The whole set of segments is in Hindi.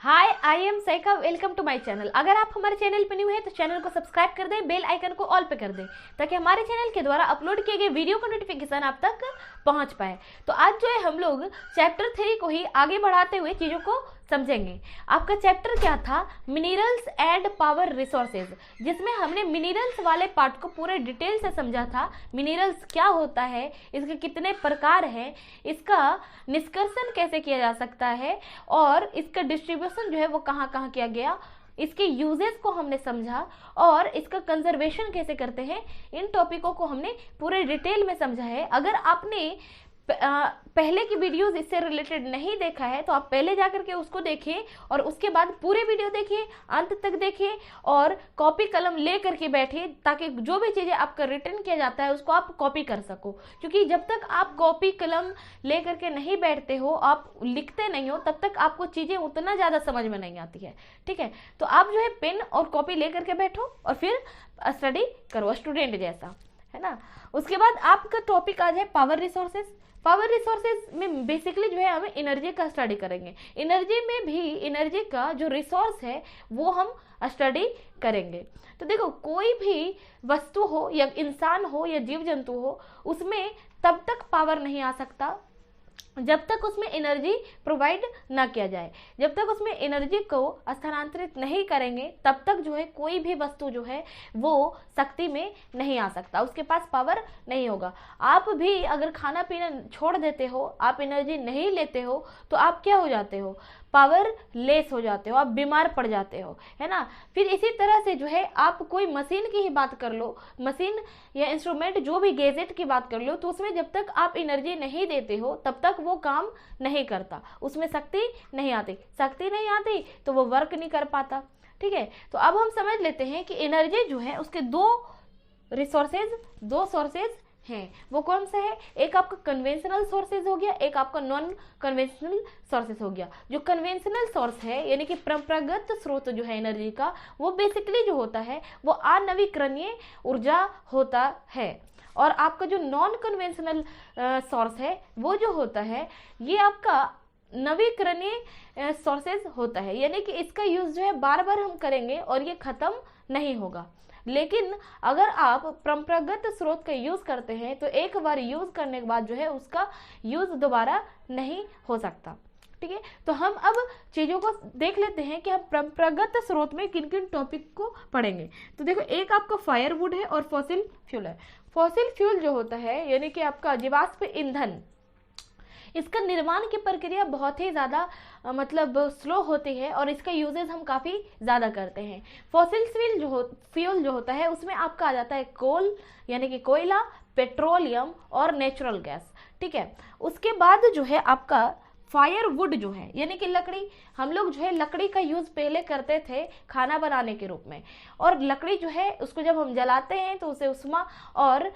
Hi, I am Saika. Welcome to my channel. अगर आप हमारे चैनल पर न्यू है तो चैनल को सब्सक्राइब कर दें, बेल आइकन को ऑल पे कर दें ताकि हमारे चैनल के द्वारा अपलोड किए गए वीडियो का नोटिफिकेशन आप तक पहुंच पाए। तो आज जो है हम लोग चैप्टर 3 को ही आगे बढ़ाते हुए चीज़ों को समझेंगे। आपका चैप्टर क्या था? मिनरल्स एंड पावर रिसोर्सेज, जिसमें हमने मिनरल्स वाले पार्ट को पूरे डिटेल से समझा था। मिनरल्स क्या होता है, इसके कितने प्रकार हैं, इसका निष्कर्षण कैसे किया जा सकता है और इसका डिस्ट्रीब्यूशन जो है वो कहाँ कहाँ किया गया, इसके यूजेस को हमने समझा और इसका कंजर्वेशन कैसे करते हैं। इन टॉपिकों को हमने पूरे डिटेल में समझा है। अगर आपने पहले की वीडियोस इससे रिलेटेड नहीं देखा है तो आप पहले जाकर के उसको देखिए और उसके बाद पूरे वीडियो देखिए, अंत तक देखिए और कॉपी कलम ले करके बैठिए ताकि जो भी चीज़ें आपका रिटर्न किया जाता है उसको आप कॉपी कर सको। क्योंकि जब तक आप कॉपी कलम ले करके नहीं बैठते हो, आप लिखते नहीं हो, तब तक आपको चीज़ें उतना ज़्यादा समझ में नहीं आती है। ठीक है, तो आप जो है पेन और कॉपी ले करके बैठो और फिर स्टडी करो स्टूडेंट जैसा, है ना। उसके बाद आपका टॉपिक आ जाए पावर रिसोर्सेज। पावर रिसोर्सेज में बेसिकली जो है हम एनर्जी का स्टडी करेंगे। एनर्जी में भी एनर्जी का जो रिसोर्स है वो हम स्टडी करेंगे। तो देखो, कोई भी वस्तु हो या इंसान हो या जीव जंतु हो, उसमें तब तक पावर नहीं आ सकता जब तक उसमें एनर्जी प्रोवाइड ना किया जाए। जब तक उसमें एनर्जी को स्थानांतरित नहीं करेंगे तब तक जो है कोई भी वस्तु जो है वो शक्ति में नहीं आ सकता, उसके पास पावर नहीं होगा। आप भी अगर खाना पीना छोड़ देते हो, आप एनर्जी नहीं लेते हो तो आप क्या हो जाते हो? पावर लेस हो जाते हो, आप बीमार पड़ जाते हो, है ना। फिर इसी तरह से जो है आप कोई मशीन की ही बात कर लो, मशीन या इंस्ट्रूमेंट जो भी गैजेट की बात कर लो, तो उसमें जब तक आप एनर्जी नहीं देते हो तब तक वो काम नहीं करता, उसमें शक्ति नहीं आती। शक्ति नहीं आती तो वो वर्क नहीं कर पाता। ठीक है, तो अब हम समझ लेते हैं कि एनर्जी जो है उसके दो सोर्सेज हैं। वो कौन सा है? एक आपका कन्वेंशनल सोर्सेज हो गया, एक आपका नॉन कन्वेंशनल सोर्सेज हो गया। जो कन्वेंशनल सोर्स है यानी कि परंपरागत स्रोत जो है एनर्जी का, वो बेसिकली जो होता है वो अनवीकरणीय ऊर्जा होता है। और आपका जो नॉन कन्वेंशनल सोर्स है वो जो होता है ये आपका नवीकरणीय सोर्सेज होता है, यानी कि इसका यूज जो है बार बार हम करेंगे और ये खत्म नहीं होगा। लेकिन अगर आप परंपरागत स्रोत का यूज करते हैं तो एक बार यूज करने के बाद जो है उसका यूज दोबारा नहीं हो सकता। ठीक है, तो हम अब चीजों को देख लेते हैं कि हम परंपरागत स्रोत में किन किन टॉपिक को पढ़ेंगे। तो देखो, एक आपका फायरवुड है और फॉसिल फ्यूल है। फॉसिल फ्यूल जो होता है यानी कि आपका जीवाश्म ईंधन, इसका निर्माण की प्रक्रिया बहुत ही ज़्यादा मतलब स्लो होती है और इसका यूजेज हम काफ़ी ज़्यादा करते हैं। फॉसिल फ्यूल जो होता है उसमें आपका आ जाता है कोल यानी कि कोयला, पेट्रोलियम और नेचुरल गैस। ठीक है, उसके बाद जो है आपका फायरवुड जो है यानी कि लकड़ी। हम लोग जो है लकड़ी का यूज़ पहले करते थे खाना बनाने के रूप में, और लकड़ी जो है उसको जब हम जलाते हैं तो उसे उष्मा और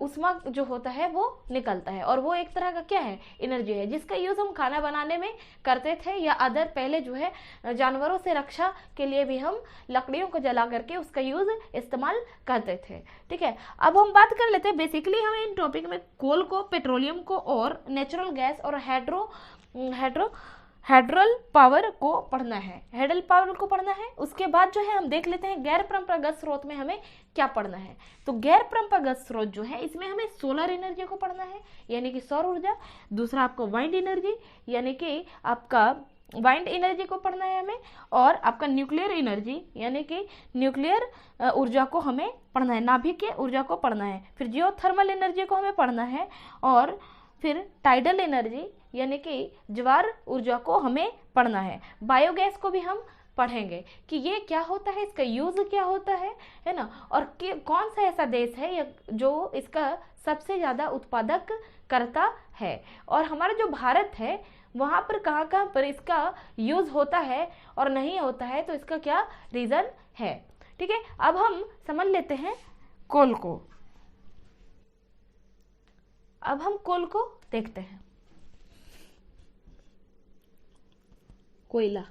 उष्मा जो होता है वो निकलता है और वो एक तरह का क्या है? एनर्जी है, जिसका यूज़ हम खाना बनाने में करते थे या अदर पहले जो है जानवरों से रक्षा के लिए भी हम लकड़ियों को जला करके उसका यूज़ इस्तेमाल करते थे। ठीक है, अब हम बात कर लेते हैं बेसिकली हमें इन टॉपिक में कोल को, पेट्रोलियम को और नेचुरल गैस और हाइड्रल पावर को पढ़ना है। हाइड्रल पावर को पढ़ना है। उसके बाद जो है हम देख लेते हैं गैर परंपरागत स्रोत में हमें क्या पढ़ना है। तो गैर परंपरागत स्रोत जो है इसमें हमें सोलर एनर्जी को पढ़ना है यानी कि सौर ऊर्जा। दूसरा आपको वाइंड एनर्जी यानी कि आपका वाइंड एनर्जी को पढ़ना है हमें, और आपका न्यूक्लियर एनर्जी यानी कि न्यूक्लियर ऊर्जा को हमें पढ़ना है, नाभिकीय ऊर्जा को पढ़ना है। फिर जियोथर्मल एनर्जी को हमें पढ़ना है और फिर टाइडल एनर्जी यानी कि ज्वार ऊर्जा को हमें पढ़ना है। बायोगैस को भी हम पढ़ेंगे कि ये क्या होता है, इसका यूज क्या होता है ना, और कौन सा ऐसा देश है जो इसका सबसे ज़्यादा उत्पादक करता है, और हमारा जो भारत है वहाँ पर कहाँ कहाँ पर इसका यूज होता है और नहीं होता है, तो इसका क्या रीज़न है। ठीक है, अब हम समझ लेते हैं कोल को। अब हम कोल को देखते हैं। कोयला,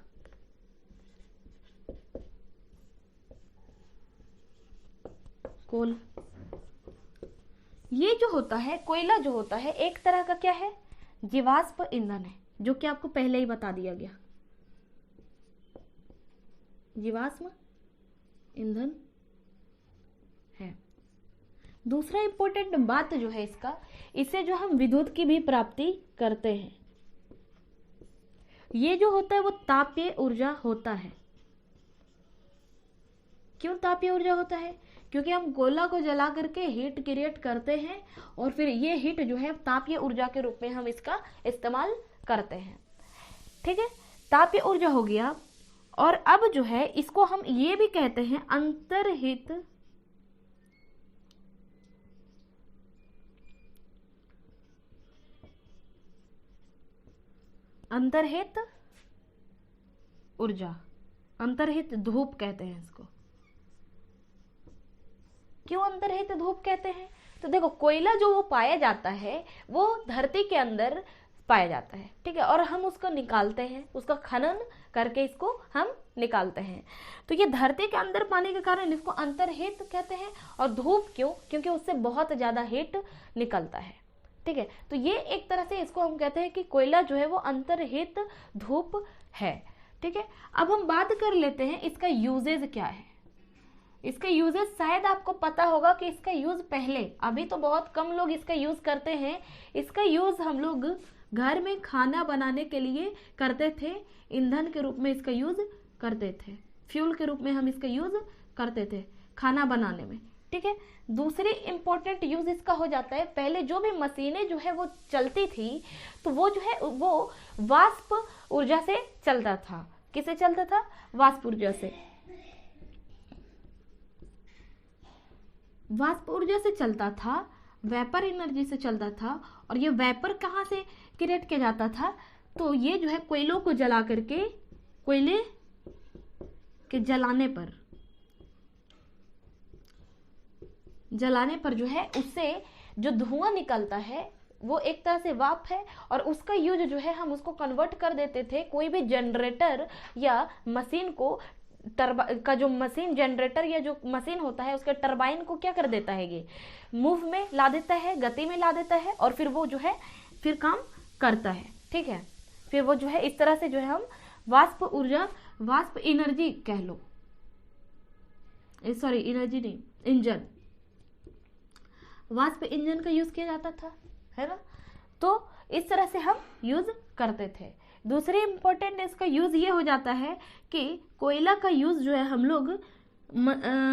कोल, ये जो होता है कोयला जो होता है एक तरह का क्या है? जीवाश्म ईंधन है, जो कि आपको पहले ही बता दिया गया। जीवाश्म ईंधन है। दूसरा इंपॉर्टेंट बात जो है इसका, इससे जो हम विद्युत की भी प्राप्ति करते हैं। ये जो होता है वो तापीय ऊर्जा होता है। क्यों तापीय ऊर्जा होता है? क्योंकि हम कोयला को जला करके हीट क्रिएट करते हैं और फिर ये हीट जो है तापीय ऊर्जा के रूप में हम इसका इस्तेमाल करते हैं। ठीक है, तापीय ऊर्जा हो गया। और अब जो है इसको हम ये भी कहते हैं अंतर्हित ऊर्जा, अंतर्हित धूप कहते हैं इसको। क्यों अंतर्हित धूप कहते हैं? तो देखो, कोयला जो वो पाया जाता है वो धरती के अंदर पाया जाता है, ठीक है, और हम उसको निकालते हैं, उसका खनन करके इसको हम निकालते हैं। तो ये धरती के अंदर पाने के कारण इसको अंतर्हित कहते हैं। और धूप क्यों? क्योंकि उससे बहुत ज्यादा हीट निकलता है। ठीक है, तो ये एक तरह से इसको हम कहते हैं कि कोयला जो है वो अंतर्हित धूप है। ठीक है, अब हम बात कर लेते हैं इसका यूजेज क्या है। इसका यूजेज शायद आपको पता होगा कि इसका यूज पहले, अभी तो बहुत कम लोग इसका यूज करते हैं। इसका यूज हम लोग घर में खाना बनाने के लिए करते थे, ईंधन के रूप में इसका यूज करते थे, फ्यूल के रूप में हम इसका यूज करते थे खाना बनाने में। ठीक है, दूसरी इंपॉर्टेंट यूज इसका हो जाता है, पहले जो भी मशीनें जो है वो चलती थी तो वो जो है वो वाष्प ऊर्जा से चलता था। किससे चलता था? वाष्प ऊर्जा से। वाष्प ऊर्जा से चलता था, वेपर एनर्जी से चलता था। और ये वेपर कहाँ से क्रिएट किया जाता था? तो ये जो है कोयलों को जला करके, कोयले के जलाने पर जो है उससे जो धुआं निकलता है वो एक तरह से वाप है। और उसका यूज जो है हम उसको कन्वर्ट कर देते थे कोई भी जनरेटर या मशीन को, का जो मशीन जनरेटर या जो मशीन होता है उसके टरबाइन को क्या कर देता है, ये मूव में ला देता है, गति में ला देता है और फिर वो जो है फिर काम करता है। ठीक है, फिर वो जो है इस तरह से जो है हम वाष्प ऊर्जा, वाष्प एनर्जी कह लो, सॉरी एनर्जी नहीं, इंजन, वाष्प इंजन का यूज किया जाता था, है ना। तो इस तरह से हम यूज करते थे। दूसरी इंपॉर्टेंट इसका यूज ये हो जाता है कि कोयला का यूज जो है हम लोग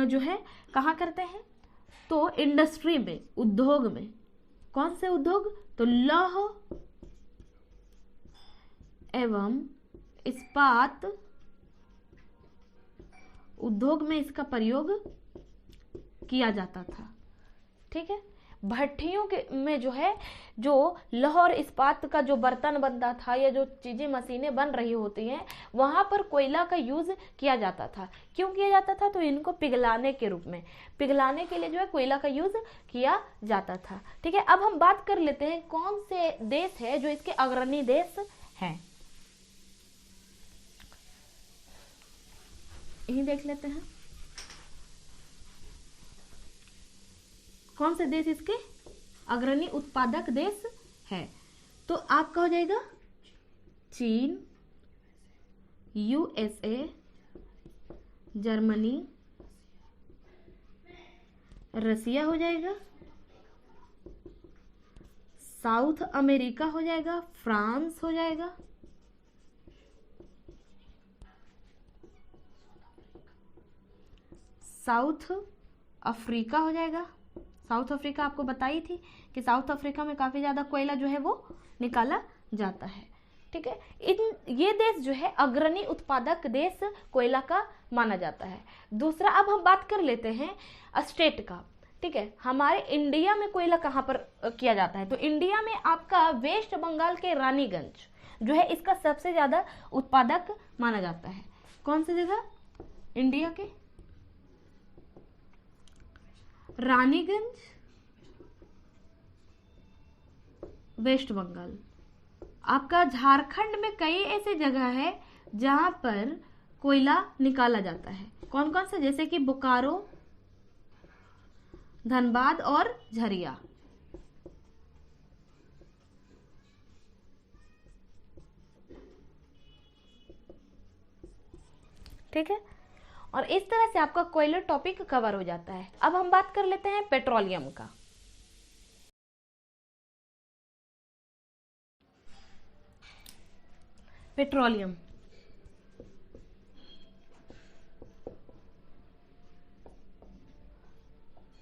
जो है कहाँ करते हैं? तो इंडस्ट्री में, उद्योग में। कौन से उद्योग? तो लौह एवं इस्पात उद्योग में इसका प्रयोग किया जाता था। ठीक है, भट्टियों के में जो है जो लौह और इस्पात का जो बर्तन बनता था या जो चीजें मशीनें बन रही होती हैं वहां पर कोयला का यूज किया जाता था। क्यों किया जाता था? तो इनको पिघलाने के रूप में, पिघलाने के लिए जो है कोयला का यूज किया जाता था। ठीक है, अब हम बात कर लेते हैं कौन से देश है जो इसके अग्रणी देश हैं। यही देख लेते हैं कौन से देश इसके अग्रणी उत्पादक देश है। तो आपका हो जाएगा चीन, यूएसए, जर्मनी, रसिया हो जाएगा, साउथ अमेरिका हो जाएगा, फ्रांस हो जाएगा, साउथ अफ्रीका हो जाएगा। साउथ अफ्रीका आपको बताई थी कि साउथ अफ्रीका में काफी ज्यादा कोयला जो है वो निकाला जाता है। ठीक है, ये देश जो है अग्रणी उत्पादक देश कोयला का माना जाता है। दूसरा, अब हम बात कर लेते हैं स्टेट का। ठीक है, हमारे इंडिया में कोयला कहाँ पर किया जाता है? तो इंडिया में आपका वेस्ट बंगाल के रानीगंज जो है इसका सबसे ज्यादा उत्पादक माना जाता है। कौन सी जगह? इंडिया के रानीगंज, वेस्ट बंगाल। आपका झारखंड में कई ऐसे जगह है जहां पर कोयला निकाला जाता है। कौन कौन से? जैसे कि बोकारो, धनबाद और झरिया। ठीक है, और इस तरह से आपका कोयला टॉपिक कवर हो जाता है। अब हम बात कर लेते हैं पेट्रोलियम का। पेट्रोलियम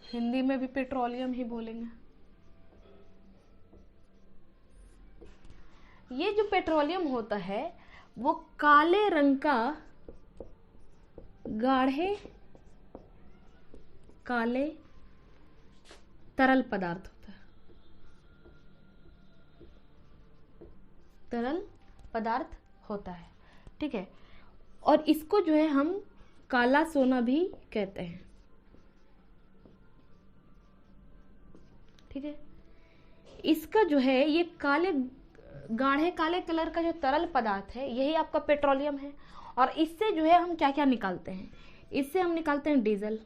हिंदी में भी पेट्रोलियम ही बोलेंगे। ये जो पेट्रोलियम होता है वो काले रंग का गाढ़े काले तरल पदार्थ होता है, तरल पदार्थ होता है, ठीक है। और इसको जो है हम काला सोना भी कहते हैं, ठीक है। इसका जो है ये काले गाढ़े काले कलर का जो तरल पदार्थ है यही आपका पेट्रोलियम है। और इससे जो है हम क्या क्या निकालते हैं, इससे हम निकालते हैं डीजल,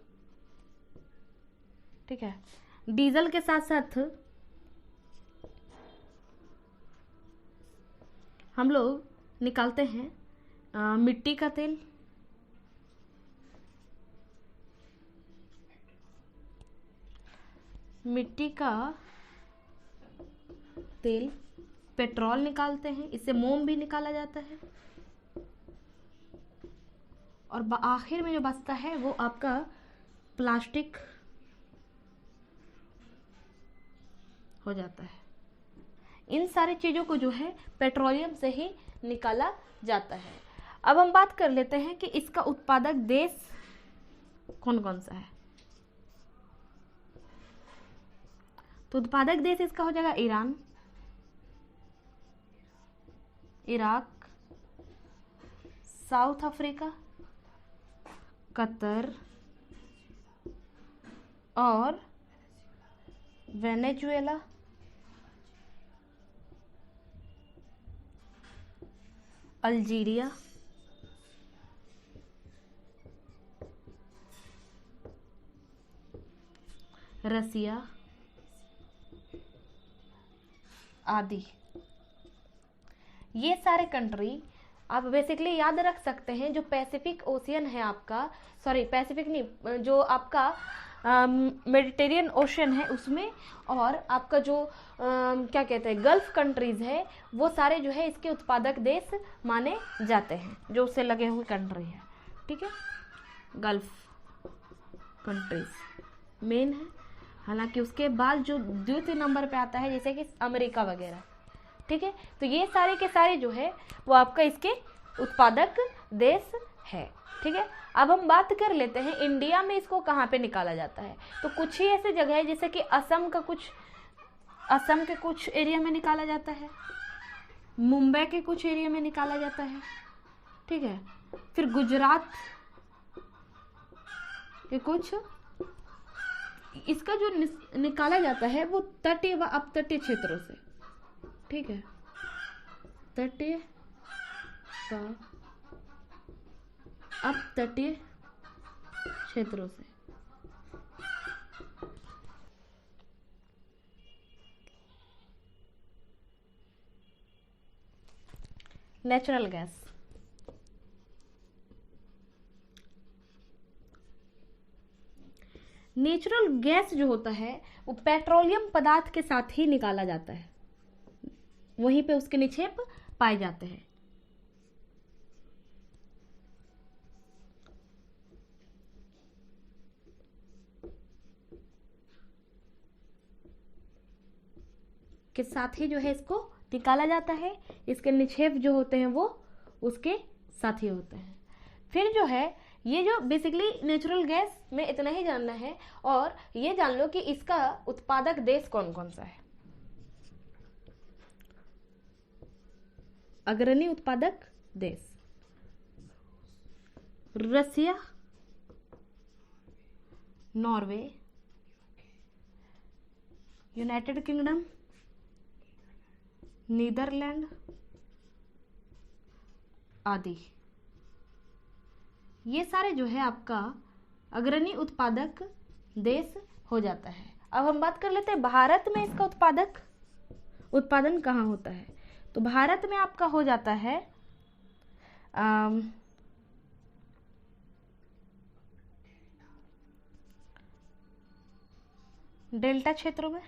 ठीक है। डीजल के साथ साथ हम लोग निकालते हैं मिट्टी का तेल, मिट्टी का तेल, पेट्रोल निकालते हैं, इससे मोम भी निकाला जाता है। और आखिर में जो बचता है वो आपका प्लास्टिक हो जाता है। इन सारी चीज़ों को जो है पेट्रोलियम से ही निकाला जाता है। अब हम बात कर लेते हैं कि इसका उत्पादक देश कौन कौन सा है। तो उत्पादक देश इसका हो जाएगा Iran, Iraq, south Africa, Qatar और वेनेजुएला, अल्जीरिया, रसिया आदि। ये सारे कंट्री आप बेसिकली याद रख सकते हैं। जो पैसिफिक ओशियन है आपका, सॉरी पैसिफिक नहीं, जो आपका मेडिटेरियन ओशन है उसमें, और आपका जो क्या कहते हैं गल्फ कंट्रीज है, वो सारे जो है इसके उत्पादक देश माने जाते हैं, जो उससे लगे हुए कंट्री है, ठीक है। गल्फ कंट्रीज मेन है। हालांकि उसके बाद जो द्वितीय नंबर पे आता है जैसे कि अमेरिका वगैरह, ठीक है। तो ये सारे के सारे जो है वो आपका इसके उत्पादक देश है, ठीक है। अब हम बात कर लेते हैं इंडिया में इसको कहाँ पे निकाला जाता है। तो कुछ ही ऐसे जगह है जैसे कि असम के कुछ एरिया में निकाला जाता है, मुंबई के कुछ एरिया में निकाला जाता है, ठीक है। फिर गुजरात के कुछ, इसका जो निकाला जाता है वो तटीय व अपतटीय क्षेत्रों से, ठीक है, तटीय व अपतटीय क्षेत्रों से। नेचुरल गैस, नेचुरल गैस जो होता है वो पेट्रोलियम पदार्थ के साथ ही निकाला जाता है, वहीं पे उसके निक्षेप पाए जाते हैं। के साथ ही जो है इसको निकाला जाता है, इसके निक्षेप जो होते हैं वो उसके साथ ही होते हैं। फिर जो है ये जो बेसिकली नेचुरल गैस में इतना ही जानना है, और ये जान लो कि इसका उत्पादक देश कौन कौन सा है। अग्रणी उत्पादक देश रसिया, नॉर्वे, यूनाइटेड किंगडम, नीदरलैंड आदि। ये सारे जो है आपका अग्रणी उत्पादक देश हो जाता है। अब हम बात कर लेते हैं भारत में इसका उत्पादन कहाँ होता है। तो भारत में आपका हो जाता है डेल्टा क्षेत्रों में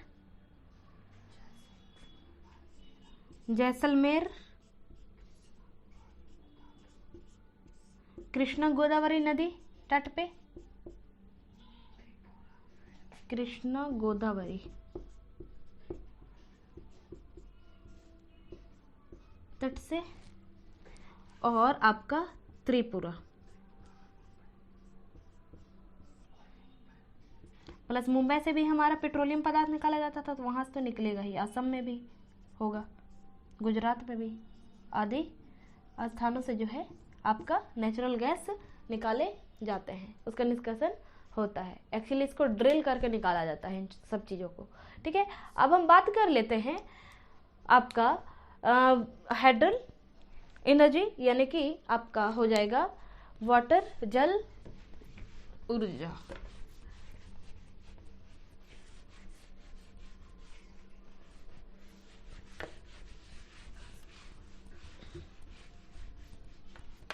जैसलमेर, कृष्णा गोदावरी नदी तट पे, कृष्णा गोदावरी तट से, और आपका त्रिपुरा, प्लस मुंबई से भी हमारा पेट्रोलियम पदार्थ निकाला जाता था, तो वहां से तो निकलेगा ही, असम में भी होगा, गुजरात में भी, आदि स्थानों से जो है आपका नेचुरल गैस निकाले जाते हैं, उसका निष्कासन होता है। एक्चुअली इसको ड्रिल करके निकाला जाता है इन सब चीज़ों को। ठीक है, अब हम बात कर लेते हैं आपका हाइड्रल एनर्जी, यानी कि आपका हो जाएगा वाटर, जल ऊर्जा।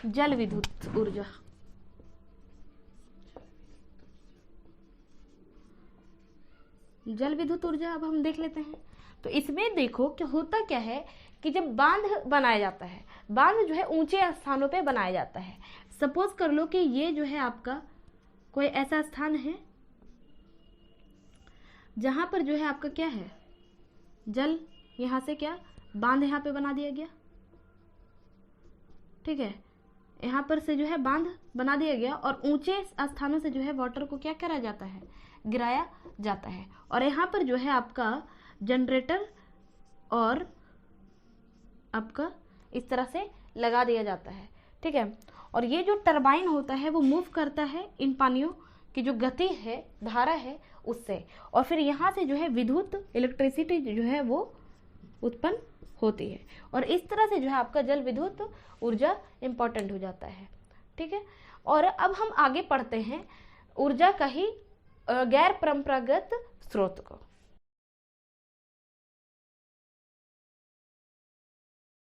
जल विद्युत ऊर्जा, जल विद्युत ऊर्जा अब हम देख लेते हैं। तो इसमें देखो कि होता क्या है कि जब बांध बनाया जाता है, बांध जो है ऊंचे स्थानों पे बनाया जाता है। सपोज कर लो कि ये जो है आपका कोई ऐसा स्थान है जहां पर जो है आपका क्या है, जल, यहां से क्या बांध यहाँ पे बना दिया गया। ठीक है, यहाँ पर से जो है बांध बना दिया गया और ऊंचे स्थानों से जो है वाटर को क्या करा जाता है, गिराया जाता है। और यहाँ पर जो है आपका जनरेटर और आपका इस तरह से लगा दिया जाता है। ठीक है, और ये जो टरबाइन होता है वो मूव करता है इन पानियों की जो गति है, धारा है उससे, और फिर यहाँ से जो है विद्युत इलेक्ट्रिसिटी जो है वो उत्पन्न होती है। और इस तरह से जो है आपका जल विद्युत ऊर्जा इंपॉर्टेंट हो जाता है। ठीक है, और अब हम आगे पढ़ते हैं ऊर्जा का ही गैर परंपरागत स्रोत को।